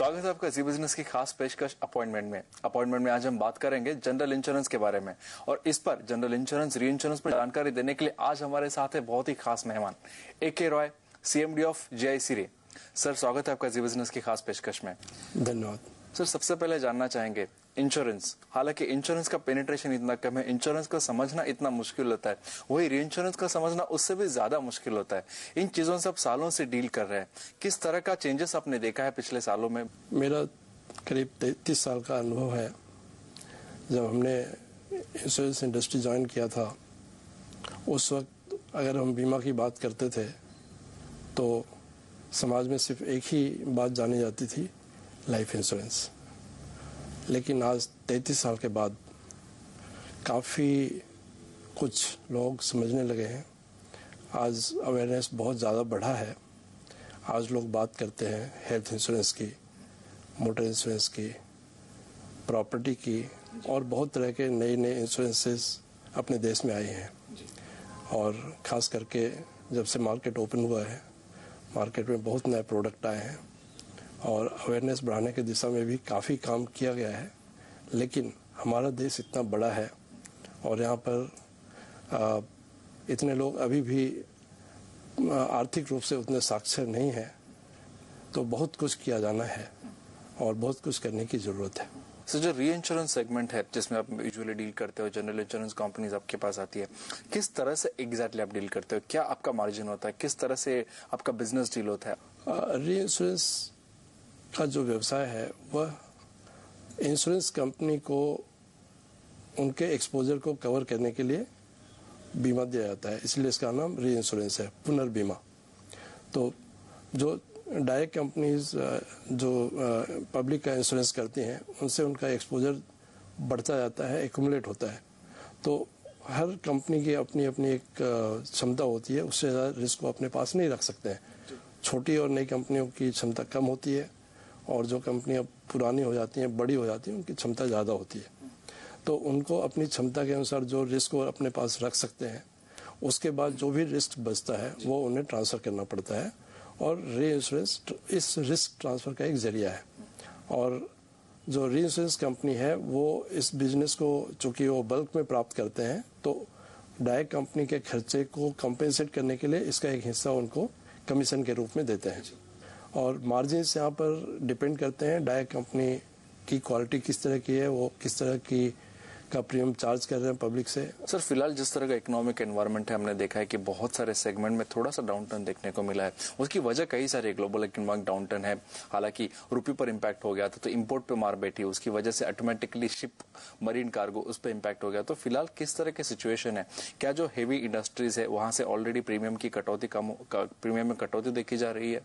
स्वागत है आपका जी बिजनेस की खास पेशकश अपॉइंटमेंट में आज हम बात करेंगे जनरल इंश्योरेंस के बारे में। और इस पर जनरल इंश्योरेंस री इंश्योरेंस पर जानकारी देने के लिए आज हमारे साथ है बहुत ही खास मेहमान AK Roy, CMD of GIC रे। सर स्वागत है आपका जी बिजनेस की खास पेशकश में। धन्यवाद सर, सबसे पहले जानना चाहेंगे इंश्योरेंस। हालांकि इंश्योरेंस का पेनिट्रेशन इतना कम है, इंश्योरेंस को समझना इतना मुश्किल होता है, वही री इंश्योरेंस का समझना उससे भी ज्यादा मुश्किल होता है। इन चीजों से आप सालों से डील कर रहे हैं, किस तरह का चेंजेस आपने देखा है पिछले सालों में? मेरा करीब 33 साल का अनुभव है। जब हमने इंश्योरेंस इंडस्ट्री ज्वाइन किया था, उस वक्त अगर हम बीमा की बात करते थे तो समाज में सिर्फ एक ही बात जानी जाती थी, लाइफ इंश्योरेंस। लेकिन आज 33 साल के बाद काफ़ी कुछ लोग समझने लगे हैं। आज अवेयरनेस बहुत ज़्यादा बढ़ा है। आज लोग बात करते हैं हेल्थ इंश्योरेंस की, मोटर इंश्योरेंस की, प्रॉपर्टी की, और बहुत तरह के नए नए इंश्योरेंसेस अपने देश में आए हैं। और ख़ास करके जब से मार्केट ओपन हुआ है, मार्केट में बहुत नए प्रोडक्ट आए हैं और अवेयरनेस बढ़ाने की दिशा में भी काफ़ी काम किया गया है। लेकिन हमारा देश इतना बड़ा है और यहाँ पर इतने लोग अभी भी आर्थिक रूप से उतने साक्षर नहीं हैं, तो बहुत कुछ किया जाना है और बहुत कुछ करने की ज़रूरत है। सर, जो री इंश्योरेंस सेगमेंट है जिसमें आप यूजुअली डील करते हो, जनरल इंश्योरेंस कंपनीज आपके पास आती है, किस तरह से एग्जैक्टली आप डील करते हो? क्या आपका मार्जिन होता है? किस तरह से आपका बिजनेस डील होता है? री इंश्योरेंस का जो व्यवसाय है वह इंश्योरेंस कंपनी को उनके एक्सपोजर को कवर करने के लिए बीमा दिया जाता है, इसलिए इसका नाम री इंश्योरेंस है, पुनर्बीमा। तो जो डायरेक्ट कंपनीज जो पब्लिक का इंश्योरेंस करती हैं, उनसे उनका एक्सपोजर बढ़ता जाता है, एक्यूमुलेट होता है। तो हर कंपनी की अपनी अपनी एक क्षमता होती है, उससे ज़्यादा रिस्क को अपने पास नहीं रख सकते हैं। छोटी और नई कंपनियों की क्षमता कम होती है और जो कंपनियां पुरानी हो जाती हैं, बड़ी हो जाती हैं, उनकी क्षमता ज़्यादा होती है। तो उनको अपनी क्षमता के अनुसार जो रिस्क वो अपने पास रख सकते हैं, उसके बाद जो भी रिस्क बचता है वो उन्हें ट्रांसफ़र करना पड़ता है। और री इंश्योरेंस इस रिस्क ट्रांसफ़र का एक जरिया है। और जो री इंश्योरेंस कंपनी है वो इस बिजनेस को चूँकि वो बल्क में प्राप्त करते हैं, तो डायरेक्ट कंपनी के खर्चे को कंपेंसेट करने के लिए इसका एक हिस्सा उनको कमीशन के रूप में देते हैं। और मार्जिन्स यहाँ पर डिपेंड करते हैं डायरेक्ट कंपनी की क्वालिटी किस तरह की है, वो किस तरह की का प्रीमियम चार्ज कर रहे हैं पब्लिक से। सर, फिलहाल जिस तरह का इकोनॉमिक एनवायरनमेंट है, हमने देखा है कि बहुत सारे सेगमेंट में थोड़ा सा डाउनटर्न देखने को मिला है। उसकी वजह कई सारे ग्लोबल इकोनॉमिक डाउनटर्न है। हालांकि रुपये पर इम्पैक्ट हो गया था, तो इंपोर्ट पे मार बैठी, उसकी वजह से ऑटोमेटिकली शिप, मरीन कार्गो, उस पर इम्पैक्ट हो गया। तो फिलहाल किस तरह की सिचुएशन है? क्या जो हेवी इंडस्ट्रीज है वहां से ऑलरेडी प्रीमियम में कटौती देखी जा रही है?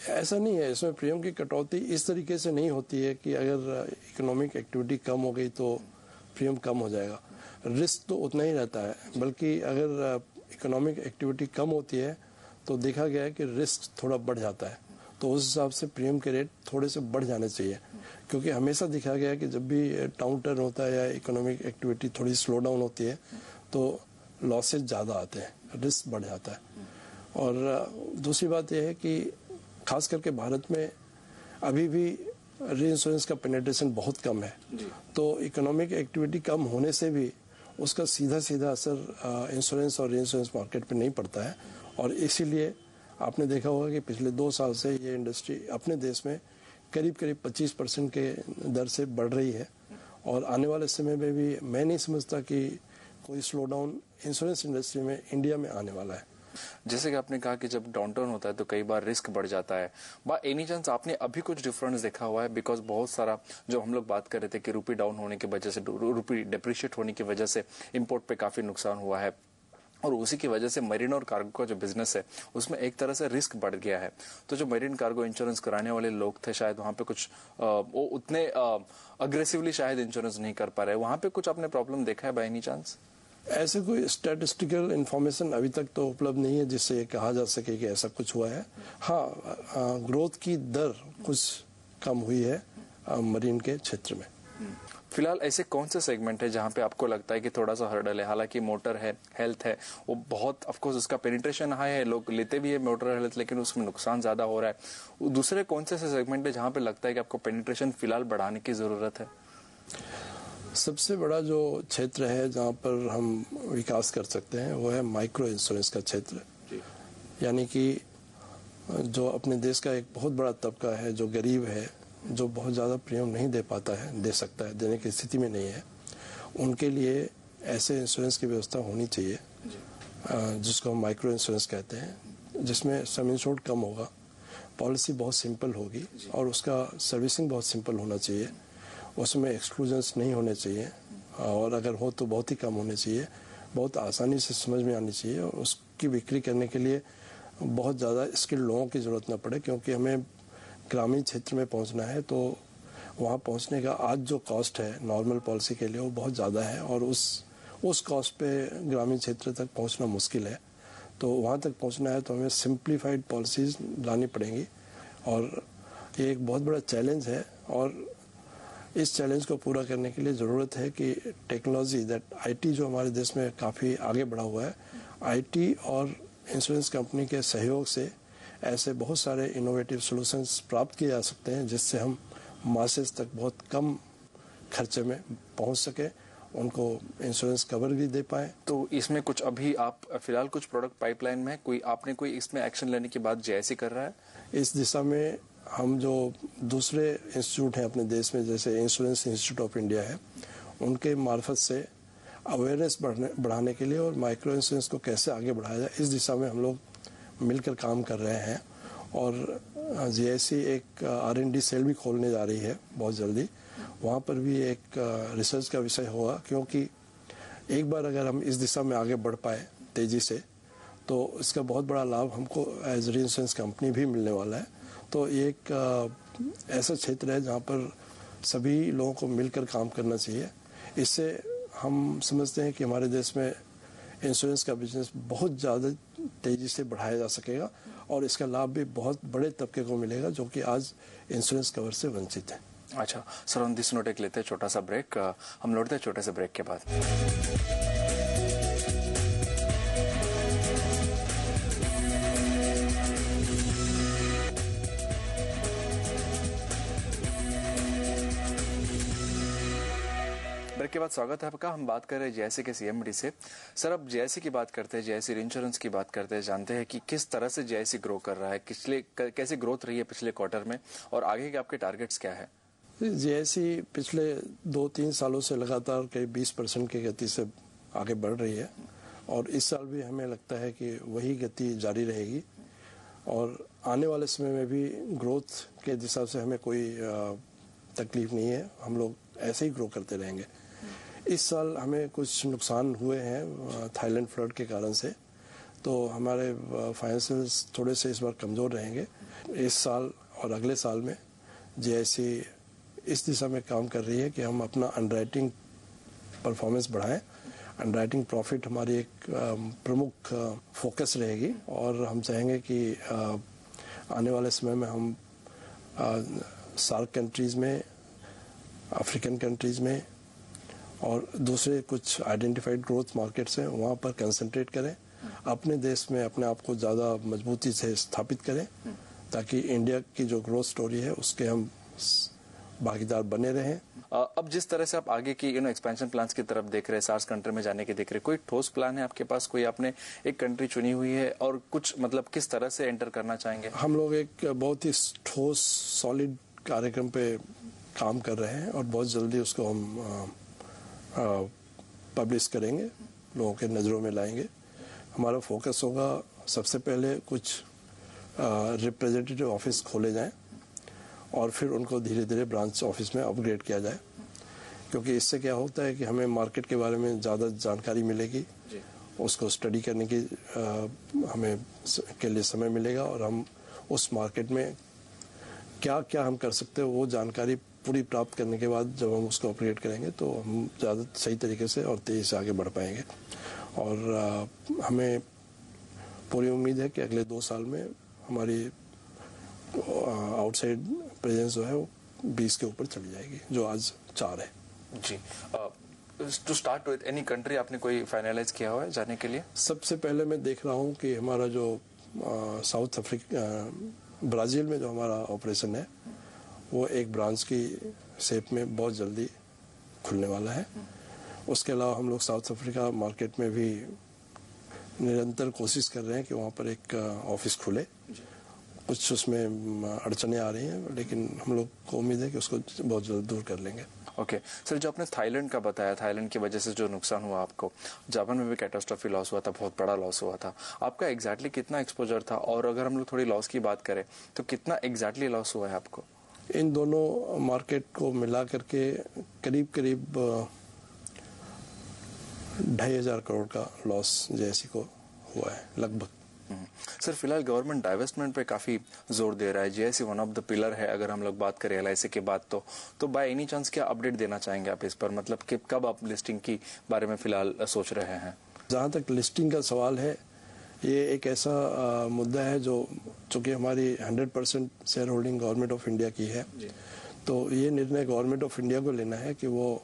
ऐसा नहीं है। इसमें प्रीमियम की कटौती इस तरीके से नहीं होती है कि अगर इकोनॉमिक एक्टिविटी कम हो गई तो प्रीमियम कम हो जाएगा। रिस्क तो उतना ही रहता है, बल्कि अगर इकोनॉमिक एक्टिविटी कम होती है तो देखा गया है कि रिस्क थोड़ा बढ़ जाता है। तो उस हिसाब से प्रीमियम के रेट थोड़े से बढ़ जाने चाहिए, क्योंकि हमेशा देखा गया है कि जब भी डाउन टर्न होता है या इकोनॉमिक एक्टिविटी थोड़ी स्लो डाउन होती है तो लॉसेज ज़्यादा आते हैं, रिस्क बढ़ जाता है। और दूसरी बात यह है कि खास करके भारत में अभी भी री इंश्योरेंस का पेनिट्रेशन बहुत कम है। तो इकोनॉमिक एक्टिविटी कम होने से भी उसका सीधा सीधा असर इंश्योरेंस और री इंश्योरेंस मार्केट पे नहीं पड़ता है। और इसीलिए आपने देखा होगा कि पिछले 2 साल से ये इंडस्ट्री अपने देश में करीब 25% के दर से बढ़ रही है। और आने वाले समय में भी मैं नहीं समझता कि कोई स्लो डाउन इंश्योरेंस इंडस्ट्री में इंडिया में आने वाला है। जैसे कि आपने कहा कि जब डाउनटर्न होता है तो कई बार रिस्क बढ़ जाता है। बाय एनी चांस आपने अभी कुछ डिफरेंस देखा हुआ है? बिकॉज बहुत सारा जो हम लोग बात कर रहे थे कि रुपये डाउन होने की वजह से, रुपये डिप्रिशिएट होने की वजह से इंपोर्ट पे काफी नुकसान हुआ है, और उसी की वजह से मरीन और कार्गो का जो बिजनेस है उसमें एक तरह से रिस्क बढ़ गया है। तो जो मरीन कार्गो इंश्योरेंस कराने वाले लोग थे, शायद वहां पे कुछ वो उतने अग्रेसिवली शायद इंश्योरेंस नहीं कर पा रहे, वहां पे कुछ आपने प्रॉब्लम देखा है बाय एनी चांस? ऐसे कोई स्टैटिस्टिकल इंफॉर्मेशन अभी तक तो उपलब्ध नहीं है जिससे ये कहा जा सके कि ऐसा कुछ हुआ है। हाँ, ग्रोथ की दर कुछ कम हुई है मरीन के क्षेत्र में। फिलहाल ऐसे कौन से सेगमेंट है जहां पे आपको लगता है कि थोड़ा सा हर्डल है? हालांकि मोटर है, हेल्थ है, वो बहुत ऑफकोर्स उसका पेनिट्रेशन हाई है, लोग लेते भी है मोटर हेल्थ, लेकिन उसमें नुकसान ज्यादा हो रहा है। दूसरे कौन से सेगमेंट है जहां पे लगता है कि आपको पेनिट्रेशन फिलहाल बढ़ाने की जरूरत है? सबसे बड़ा जो क्षेत्र है जहाँ पर हम विकास कर सकते हैं वो है माइक्रो इंश्योरेंस का क्षेत्र। यानी कि जो अपने देश का एक बहुत बड़ा तबका है जो गरीब है, जो बहुत ज़्यादा प्रीमियम नहीं दे पाता है, दे सकता है, देने की स्थिति में नहीं है, उनके लिए ऐसे इंश्योरेंस की व्यवस्था होनी चाहिए जिसको हम माइक्रो इंश्योरेंस कहते हैं, जिसमें सम इंश्योर्ड कम होगा, पॉलिसी बहुत सिंपल होगी और उसका सर्विसिंग बहुत सिंपल होना चाहिए, उसमें एक्सक्लूजन्स नहीं होने चाहिए और अगर हो तो बहुत ही कम होने चाहिए, बहुत आसानी से समझ में आनी चाहिए और उसकी बिक्री करने के लिए बहुत ज़्यादा स्किल्ड लोगों की ज़रूरत ना पड़े, क्योंकि हमें ग्रामीण क्षेत्र में पहुंचना है तो वहां पहुंचने का आज जो कॉस्ट है नॉर्मल पॉलिसी के लिए वो बहुत ज़्यादा है और उस कॉस्ट पे ग्रामीण क्षेत्र तक पहुंचना मुश्किल है। तो वहां तक पहुंचना है तो हमें सिंप्लीफाइड पॉलिसीज़ लानी पड़ेंगी और ये एक बहुत बड़ा चैलेंज है और इस चैलेंज को पूरा करने के लिए ज़रूरत है कि टेक्नोलॉजी दैट आईटी जो हमारे देश में काफ़ी आगे बढ़ा हुआ है, आईटी और इंश्योरेंस कंपनी के सहयोग से ऐसे बहुत सारे इनोवेटिव सॉल्यूशंस प्राप्त किए जा सकते हैं जिससे हम मासेस तक बहुत कम खर्चे में पहुंच सके, उनको इंश्योरेंस कवर भी दे पाए। तो इसमें कुछ अभी आप फिलहाल कुछ प्रोडक्ट पाइपलाइन में कोई इसमें एक्शन लेने की बात जेआईसी कर रहा है? इस दिशा में हम जो दूसरे इंस्टीट्यूट हैं अपने देश में, जैसे इंश्योरेंस इंस्टीट्यूट ऑफ इंडिया है, उनके मार्फत से अवेयरनेस बढ़ाने के लिए और माइक्रो इंश्योरेंस को कैसे आगे बढ़ाया जाए, इस दिशा में हम लोग मिलकर काम कर रहे हैं और जेआईसी एक R&D सेल भी खोलने जा रही है बहुत जल्दी। वहाँ पर भी एक रिसर्च का विषय होगा, क्योंकि एक बार अगर हम इस दिशा में आगे बढ़ पाए तेज़ी से तो इसका बहुत बड़ा लाभ हमको एज री इंश्योरेंस कंपनी भी मिलने वाला है। तो ये एक ऐसा क्षेत्र है जहाँ पर सभी लोगों को मिलकर काम करना चाहिए। इससे हम समझते हैं कि हमारे देश में इंश्योरेंस का बिजनेस बहुत ज़्यादा तेज़ी से बढ़ाया जा सकेगा और इसका लाभ भी बहुत बड़े तबके को मिलेगा जो कि आज इंश्योरेंस कवर से वंचित है। अच्छा सर, ऑन दिस नोट एक लेते हैं छोटा सा ब्रेक। हम लौटते हैं छोटे से ब्रेक के बाद। ब्रेक के बाद स्वागत है आपका। हम बात कर रहे हैं जेआईसी के सीएमडी से। सर, अब जेआईसी की बात करते हैं, जेआईसी इंश्योरेंस की बात करते हैं, जानते हैं कि किस तरह से जेआईसी ग्रो कर रहा है, कैसे ग्रोथ रही है पिछले क्वार्टर में और आगे के आपके टारगेट्स क्या है? जेआईसी पिछले 2-3 सालों से लगातार करीब 20% की गति से आगे बढ़ रही है और इस साल भी हमें लगता है कि वही गति जारी रहेगी और आने वाले समय में भी ग्रोथ के दिशा से हमें कोई तकलीफ नहीं है, हम लोग ऐसे ही ग्रो करते रहेंगे। इस साल हमें कुछ नुकसान हुए हैं थाईलैंड फ्लड के कारण से, तो हमारे फाइनेंशियल्स थोड़े से इस बार कमज़ोर रहेंगे। इस साल और अगले साल में जेआईसी इस दिशा में काम कर रही है कि हम अपना अंडरराइटिंग परफॉर्मेंस बढ़ाएं। अंडरराइटिंग प्रॉफिट हमारी एक प्रमुख फोकस रहेगी और हम चाहेंगे कि आने वाले समय में हम सार्क कंट्रीज़ में, अफ्रीकन कंट्रीज़ में और दूसरे कुछ आइडेंटिफाइड ग्रोथ मार्केट्स हैं वहाँ पर कंसंट्रेट करें, अपने देश में अपने आप को ज़्यादा मजबूती से स्थापित करें ताकि इंडिया की जो ग्रोथ स्टोरी है उसके हम भागीदार बने रहें। अब जिस तरह से आप आगे की एक्सपेंशन प्लान्स की तरफ देख रहे हैं, सार्स कंट्री में जाने की देख रहे हैं, कोई ठोस प्लान है आपके पास? कोई आपने एक कंट्री चुनी हुई है और कुछ मतलब किस तरह से एंटर करना चाहेंगे? हम लोग एक बहुत ही ठोस सॉलिड कार्यक्रम पे काम कर रहे हैं और बहुत जल्दी उसको हम पब्लिश करेंगे, लोगों के नज़रों में लाएंगे। हमारा फोकस होगा सबसे पहले कुछ रिप्रेजेंटेटिव ऑफिस खोले जाएं और फिर उनको धीरे धीरे ब्रांच ऑफिस में अपग्रेड किया जाए, क्योंकि इससे क्या होता है कि हमें मार्केट के बारे में ज़्यादा जानकारी मिलेगी, उसको स्टडी करने की हमें के लिए समय मिलेगा और हम उस मार्केट में क्या क्या हम कर सकते हैं वो जानकारी पूरी प्राप्त करने के बाद जब हम उसको अपग्रेड करेंगे तो हम ज़्यादा सही तरीके से और तेज़ी से आगे बढ़ पाएंगे। और हमें पूरी उम्मीद है कि अगले 2 साल में हमारी आउटसाइड प्रेजेंस जो है वो 20 के ऊपर चली जाएगी, जो आज 4 है। जी, to start with any country आपने कोई फाइनलाइज किया हुआ है जाने के लिए? सबसे पहले मैं देख रहा हूँ कि हमारा जो साउथ अफ्रीका ब्राज़ील में जो हमारा ऑपरेशन है वो एक ब्रांच की शेप में बहुत जल्दी खुलने वाला है। उसके अलावा हम लोग साउथ अफ्रीका मार्केट में भी निरंतर कोशिश कर रहे हैं कि वहाँ पर एक ऑफिस खुले। कुछ उसमें अड़चने आ रही हैं, लेकिन हम लोग को उम्मीद है कि उसको बहुत जल्द दूर कर लेंगे। ओके सर, जो आपने थाईलैंड का बताया, थाईलैंड की वजह से जो नुकसान हुआ आपको, जापान में भी कैटास्ट्रॉफी लॉस हुआ था, बहुत बड़ा लॉस हुआ था, आपका एग्जैक्टली कितना एक्सपोजर था? और अगर हम लोग थोड़ी लॉस की बात करें तो कितना एग्जैक्टली लॉस हुआ है आपको? इन दोनों मार्केट को मिला करके करीब करीब 2,500 करोड़ का लॉस जैसी को हुआ है लगभग। सर, फिलहाल गवर्नमेंट डाइवेस्टमेंट पे काफी जोर दे रहा है। GIC one of the pillar है अगर हम लोग बात करें एलआईसी के बाद। तो बाय एनी चांस क्या अपडेट देना चाहेंगे आप इस पर? मतलब कि कब आप लिस्टिंग की बारे में फिलहाल सोच रहे हैं? जहाँ तक लिस्टिंग का सवाल है, ये एक ऐसा मुद्दा है जो चूंकि हमारी 100% share holding government of India की है, तो ये निर्णय गवर्नमेंट ऑफ इंडिया को लेना है कि वो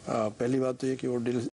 पहली बात तो ये कि वो